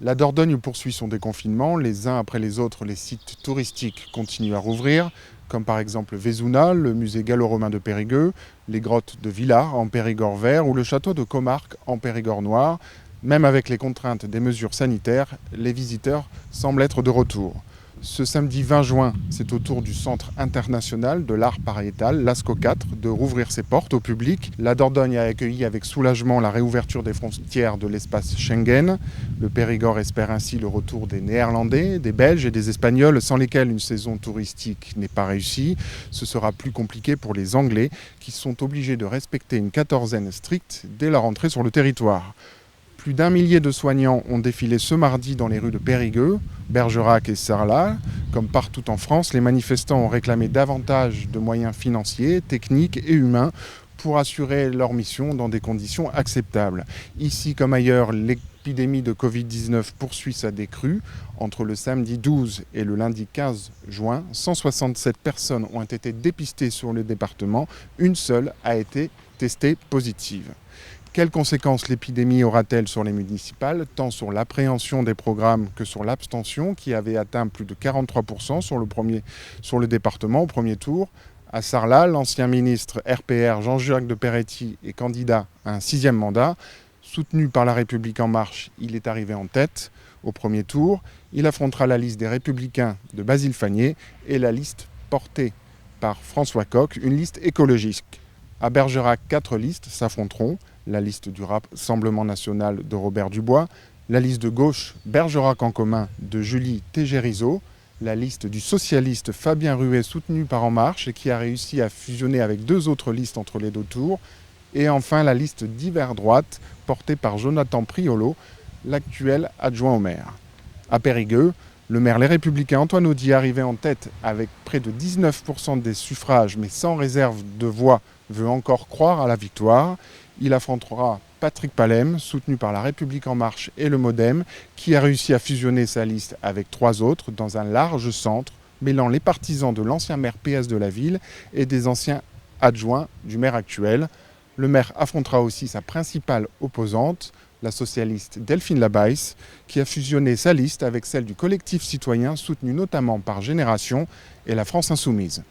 La Dordogne poursuit son déconfinement. Les uns après les autres, les sites touristiques continuent à rouvrir, comme par exemple Vézuna, le musée gallo-romain de Périgueux, les grottes de Villars en Périgord vert ou le château de Comarque en Périgord noir. Même avec les contraintes des mesures sanitaires, les visiteurs semblent être de retour. Ce samedi 20 juin, c'est au tour du Centre international de l'art pariétal, l'ASCO 4, de rouvrir ses portes au public. La Dordogne a accueilli avec soulagement la réouverture des frontières de l'espace Schengen. Le Périgord espère ainsi le retour des Néerlandais, des Belges et des Espagnols, sans lesquels une saison touristique n'est pas réussie. Ce sera plus compliqué pour les Anglais, qui sont obligés de respecter une quatorzaine stricte dès leur entrée sur le territoire. Plus d'1 millier de soignants ont défilé ce mardi dans les rues de Périgueux, Bergerac et Sarlat. Comme partout en France, les manifestants ont réclamé davantage de moyens financiers, techniques et humains pour assurer leur mission dans des conditions acceptables. Ici comme ailleurs, l'épidémie de Covid-19 poursuit sa décrue. Entre le samedi 12 et le lundi 15 juin, 167 personnes ont été dépistées sur le département. Une seule a été testée positive. Quelles conséquences l'épidémie aura-t-elle sur les municipales, tant sur l'appréhension des programmes que sur l'abstention, qui avait atteint plus de 43% sur le département au premier tour? À Sarlat, l'ancien ministre RPR Jean-Jacques de Peretti est candidat à un 6e mandat. Soutenu par La République En Marche, il est arrivé en tête au premier tour. Il affrontera la liste des Républicains de Basile Fagné et la liste portée par François Coq, une liste écologiste. À Bergerac, 4 listes s'affronteront. La liste du Rassemblement national de Robert Dubois, la liste de gauche Bergerac en commun de Julie Tégérisot, la liste du socialiste Fabien Ruet soutenu par En Marche et qui a réussi à fusionner avec 2 autres listes entre les 2 tours, et enfin la liste d'hiver droite portée par Jonathan Priolo, l'actuel adjoint au maire. À Périgueux, le maire Les Républicains Antoine Audy arrivé en tête avec près de 19% des suffrages mais sans réserve de voix veut encore croire à la victoire. Il affrontera Patrick Palem, soutenu par La République En Marche et le Modem, qui a réussi à fusionner sa liste avec 3 autres dans un large centre, mêlant les partisans de l'ancien maire PS de la ville et des anciens adjoints du maire actuel. Le maire affrontera aussi sa principale opposante, la socialiste Delphine Labaisse, qui a fusionné sa liste avec celle du collectif citoyen soutenu notamment par Génération et la France Insoumise.